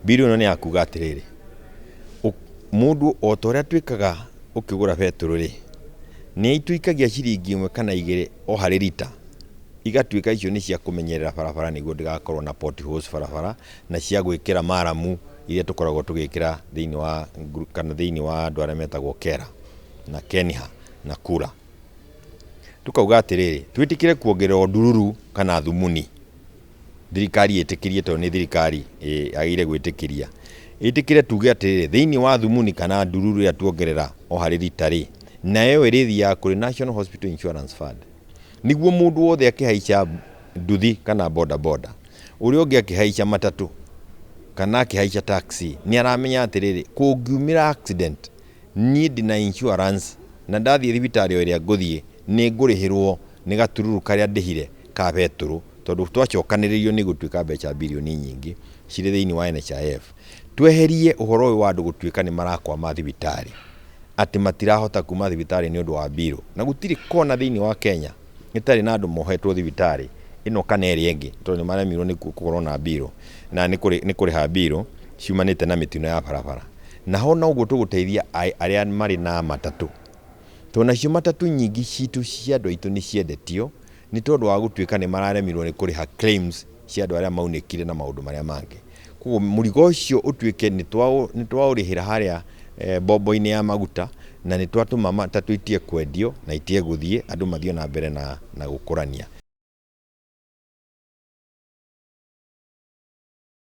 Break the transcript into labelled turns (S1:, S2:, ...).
S1: Bill ĩno nĩ yakuga atĩrĩrĩ, mũndũ o ta ũrĩa twĩkaga ũkĩgũra betũrũ rĩ, nĩ ituĩkagia ciringi 1 kana 2 o harĩ lita, igatuĩka icio nĩ cia kũmenyerera barabara nĩguo ndigakorwo na potholes barabara, na cia gwĩkĩra maramu iria tũkoragwo tũgĩkĩra thĩinĩ wa andũ arĩa metagwo kera na Kenha na Kura. Tukauga atĩrĩrĩ, twĩtĩkĩre kuongererwo ndururu kana thumuni, thirikari ĩtĩkĩrie tondũ nĩ thirikari yagĩrĩire gwĩtĩkĩria, ĩtĩkĩre tuge atĩrĩrĩ, thĩinĩ wa thumuni kana ndururu ya tuongerera o harĩ lita rĩ, nayo ĩrĩthiaga kũrĩ National Hospital Insurance Fund, nĩguo mũndũ wothe akĩhaica nduthi kana bodaboda, ũrĩa ũngĩ akĩhaica matatũ kana akĩhaica taxi, nĩ aramenya atĩrĩrĩ, kũngiumĩra accident niĩ ndĩna insurance na ndathiĩ thibitarĩ o ĩrĩa ngũthiĩ nĩ ngũrĩhĩrwo nĩ gatururu karĩa ndĩhire ka betũrũ, tondũ twacokanĩrĩirio nĩ gũtuĩka mbeca birioni nyingĩ cirĩ thĩinĩ wa NHIF. Tweherie ũhoro ũyũ wa andũ gũtuĩka nĩ marakwama thibitarĩ, atĩ matirahota kuma thibitarĩ nĩ ũndũ wa bill, na gũtirĩ kona thĩinĩ wa Kenya ĩtarĩ na andũ mohetwo thibitarĩ ĩno kana ĩrĩa ĩngĩ, tondũ nĩ maremirwo nĩ gũkorwo na bill, na nĩ kũrĩha bill ciumanĩte na mĩtino ya barabara. Naho noguo tũgũteithia arĩa marĩ na matatũ, tondũ nacio matatũ nyingĩ citũ cia andũ aitũ nĩ ciendetio nĩ tondũ wa gũtuĩka nĩ mararemirwo nĩ kũrĩha claims cia andũ arĩa maunĩkire na maũndũ marĩa mangĩ. Koguo mũrigo ũcio ũtuĩke nĩ twaũrĩhĩra harĩa bombo-inĩ ya maguta, na nĩ twatũma matatũ itige kwendio na itige gũthiĩ, andũ mathiĩ na mbere na gũkũrania.